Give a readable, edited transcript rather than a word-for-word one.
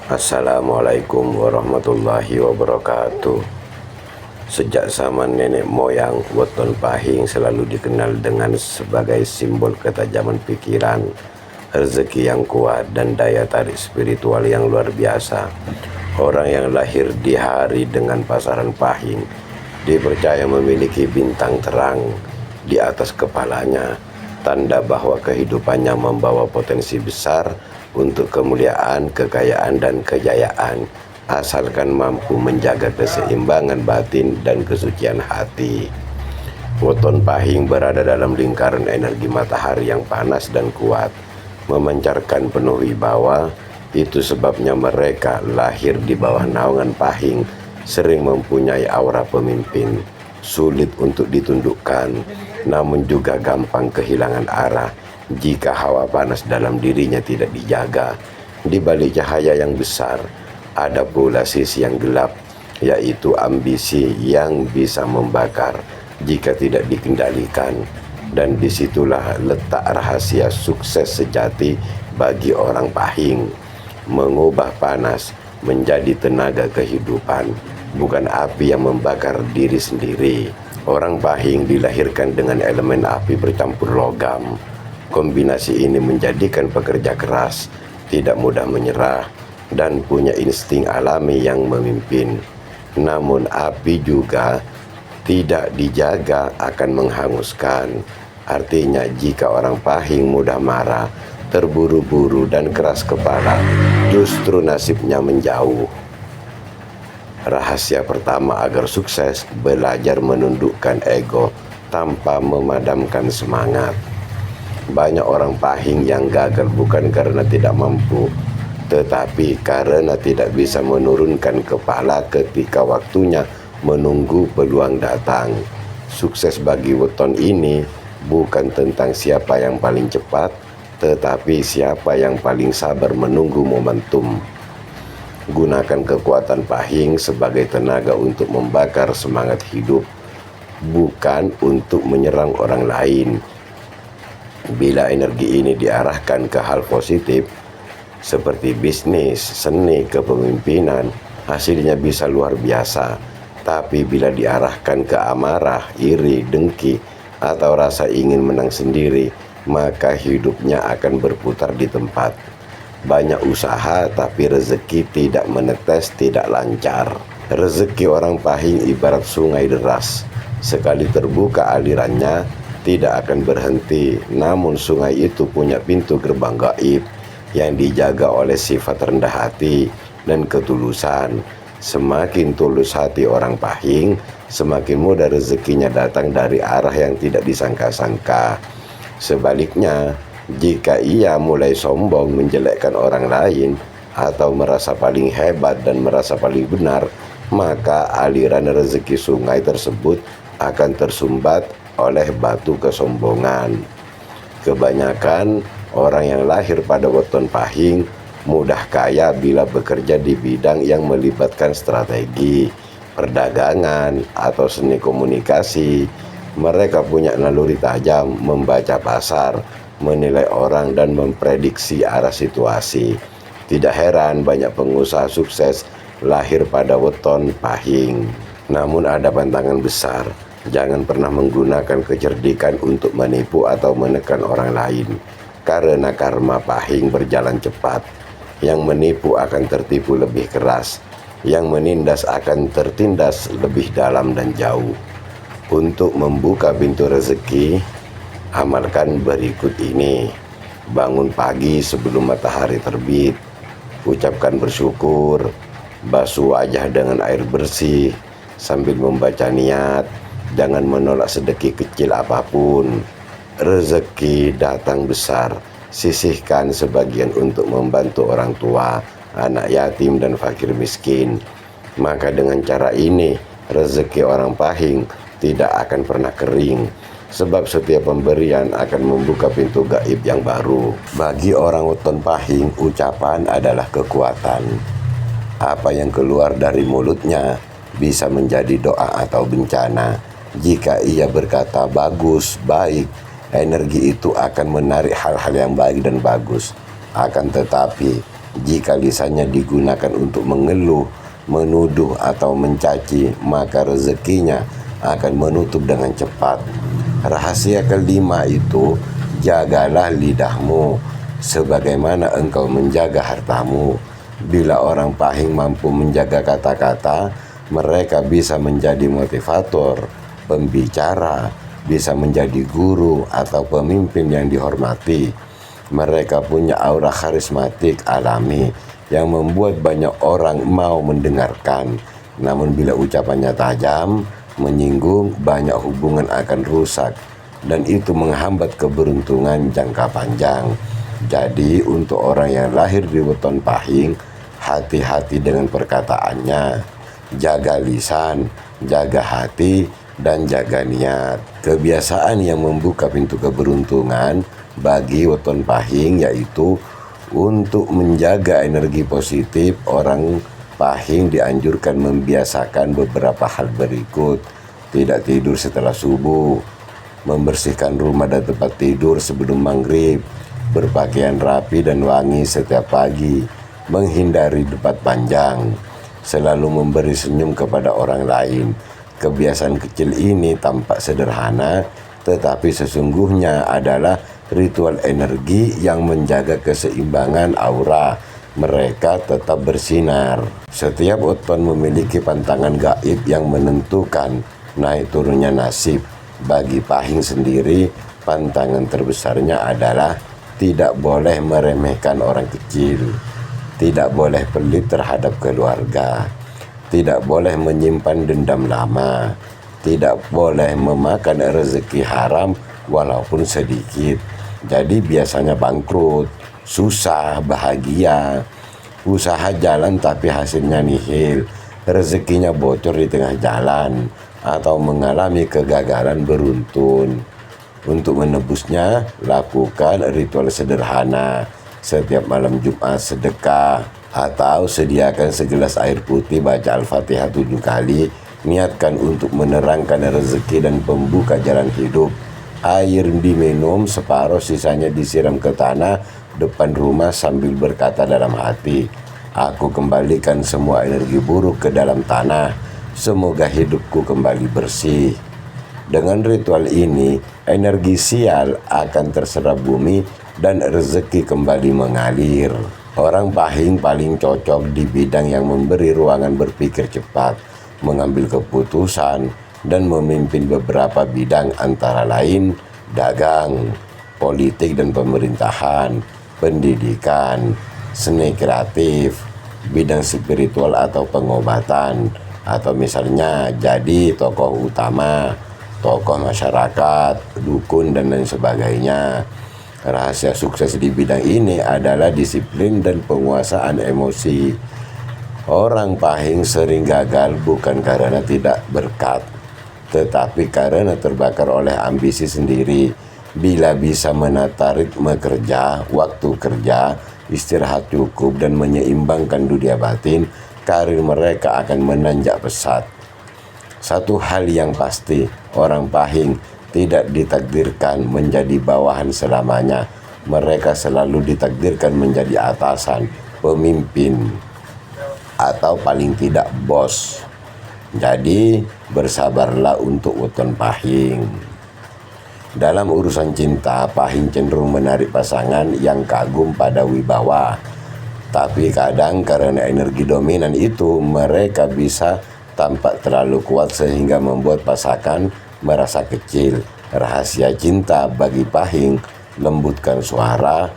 Assalamualaikum warahmatullahi wabarakatuh. Sejak zaman nenek moyang, weton pahing selalu dikenal dengan sebagai simbol ketajaman pikiran, rezeki yang kuat, dan daya tarik spiritual yang luar biasa. Orang yang lahir di hari dengan pasaran pahing dipercaya memiliki bintang terang di atas kepalanya, tanda bahwa kehidupannya membawa potensi besar untuk kemuliaan, kekayaan, dan kejayaan, asalkan mampu menjaga keseimbangan batin dan kesucian hati. Weton pahing berada dalam lingkaran energi matahari yang panas dan kuat, memancarkan penuh wibawa. Itu sebabnya mereka lahir di bawah naungan pahing sering mempunyai aura pemimpin, sulit untuk ditundukkan, namun juga gampang kehilangan arah jika hawa panas dalam dirinya tidak dijaga. Di balik cahaya yang besar, ada pula sisi yang gelap, yaitu ambisi yang bisa membakar jika tidak dikendalikan. Dan disitulah letak rahasia sukses sejati bagi orang pahing, mengubah panas menjadi tenaga kehidupan, bukan api yang membakar diri sendiri. Orang pahing dilahirkan dengan elemen api bercampur logam. Kombinasi ini menjadikan pekerja keras, tidak mudah menyerah, dan punya insting alami yang memimpin. Namun api juga tidak dijaga akan menghanguskan. Artinya jika orang pahing mudah marah, terburu-buru, dan keras kepala, justru nasibnya menjauh. Rahasia pertama agar sukses: belajar menundukkan ego tanpa memadamkan semangat. Banyak orang pahing yang gagal bukan karena tidak mampu, tetapi karena tidak bisa menurunkan kepala ketika waktunya menunggu peluang datang. Sukses bagi weton ini bukan tentang siapa yang paling cepat, tetapi siapa yang paling sabar menunggu momentum. Gunakan kekuatan pahing sebagai tenaga untuk membakar semangat hidup, bukan untuk menyerang orang lain. Bila energi ini diarahkan ke hal positif seperti bisnis, seni, kepemimpinan, hasilnya bisa luar biasa. Tapi bila diarahkan ke amarah, iri, dengki, atau rasa ingin menang sendiri, maka hidupnya akan berputar di tempat. Banyak usaha tapi rezeki tidak menetes, tidak lancar. Rezeki orang pahing ibarat sungai deras. Sekali terbuka alirannya, tidak akan berhenti. Namun sungai itu punya pintu gerbang gaib yang dijaga oleh sifat rendah hati dan ketulusan. Semakin tulus hati orang pahing, semakin mudah rezekinya datang dari arah yang tidak disangka-sangka. Sebaliknya, jika ia mulai sombong, menjelekkan orang lain, atau merasa paling hebat dan merasa paling benar, maka aliran rezeki sungai tersebut akan tersumbat oleh batu kesombongan. Kebanyakan orang yang lahir pada weton pahing mudah kaya bila bekerja di bidang yang melibatkan strategi, perdagangan, atau seni komunikasi. Mereka punya naluri tajam membaca pasar, menilai orang, dan memprediksi arah situasi. Tidak heran banyak pengusaha sukses lahir pada weton pahing. Namun ada pantangan besar. Jangan pernah menggunakan kecerdikan untuk menipu atau menekan orang lain, karena karma pahing berjalan cepat. Yang menipu akan tertipu lebih keras, yang menindas akan tertindas lebih dalam dan jauh. Untuk membuka pintu rezeki, amalkan berikut ini. Bangun pagi sebelum matahari terbit, ucapkan bersyukur, basuh wajah dengan air bersih sambil membaca niat. Jangan menolak sedekah kecil apapun. Rezeki datang besar, sisihkan sebagian untuk membantu orang tua, anak yatim, dan fakir miskin. Maka dengan cara ini, rezeki orang pahing tidak akan pernah kering, sebab setiap pemberian akan membuka pintu gaib yang baru. Bagi orang weton pahing, ucapan adalah kekuatan. Apa yang keluar dari mulutnya bisa menjadi doa atau bencana. Jika ia berkata bagus, baik, energi itu akan menarik hal-hal yang baik dan bagus. Akan tetapi, Jika lisannya digunakan untuk mengeluh, menuduh atau mencaci, maka rezekinya akan menutup dengan cepat. Rahasia kelima itu, jagalah lidahmu sebagaimana engkau menjaga hartamu. Bila orang Pahing mampu menjaga kata-kata, mereka bisa menjadi motivator, pembicara, bisa menjadi guru atau pemimpin yang dihormati. Mereka punya aura karismatik alami yang membuat banyak orang mau mendengarkan. Namun bila ucapannya tajam, menyinggung, banyak hubungan akan rusak, dan itu menghambat keberuntungan jangka panjang. Jadi untuk orang yang lahir di weton Pahing, hati-hati dengan perkataannya. Jaga lisan, jaga hati, dan jaga niat. Kebiasaan yang membuka pintu keberuntungan bagi weton Pahing yaitu untuk menjaga energi positif. Orang Pahing dianjurkan membiasakan beberapa hal berikut: tidak tidur setelah subuh, membersihkan rumah dan tempat tidur sebelum maghrib, berpakaian rapi dan wangi setiap pagi, menghindari debat panjang, selalu memberi senyum kepada orang lain. Kebiasaan kecil ini tampak sederhana, tetapi sesungguhnya adalah ritual energi yang menjaga keseimbangan aura. Mereka tetap bersinar. Setiap weton memiliki pantangan gaib yang menentukan naik turunnya nasib. Bagi Pahing sendiri, pantangan terbesarnya adalah tidak boleh meremehkan orang kecil, tidak boleh pelit terhadap keluarga, tidak boleh menyimpan dendam lama, tidak boleh memakan rezeki haram walaupun sedikit. Jadi biasanya bangkrut, susah, bahagia, usaha jalan tapi hasilnya nihil, rezekinya bocor di tengah jalan, atau mengalami kegagalan beruntun. Untuk menebusnya, lakukan ritual sederhana. Setiap malam Jumat sedekah, atau sediakan segelas air putih, baca Al-Fatihah 7 kali, niatkan untuk menerangkan rezeki dan pembuka jalan hidup. Air diminum separuh, sisanya disiram ke tanah depan rumah sambil berkata dalam hati, aku kembalikan semua energi buruk ke dalam tanah, semoga hidupku kembali bersih. Dengan ritual ini, energi sial akan terserap bumi dan rezeki kembali mengalir. Orang Pahing paling cocok di bidang yang memberi ruangan berpikir cepat, mengambil keputusan, dan memimpin beberapa bidang antara lain dagang, politik dan pemerintahan, pendidikan, seni kreatif, bidang spiritual atau pengobatan, atau misalnya jadi tokoh utama, tokoh masyarakat, dukun, dan lain sebagainya. Rahasia sukses di bidang ini adalah disiplin dan penguasaan emosi. Orang Pahing sering gagal bukan karena tidak berkat, tetapi karena terbakar oleh ambisi sendiri. Bila bisa menata ritme kerja, waktu kerja, istirahat cukup, dan menyeimbangkan dunia batin, karir mereka akan menanjak pesat. Satu hal yang pasti, orang Pahing tidak ditakdirkan menjadi bawahan selamanya. Mereka selalu ditakdirkan menjadi atasan, pemimpin, atau paling tidak bos. Jadi bersabarlah untuk weton Pahing. Dalam urusan cinta, Pahing cenderung menarik pasangan yang kagum pada wibawa. Tapi kadang karena energi dominan itu, mereka bisa tampak terlalu kuat sehingga membuat pasangan merasa kecil. Rahasia cinta bagi Pahing, lembutkan suara,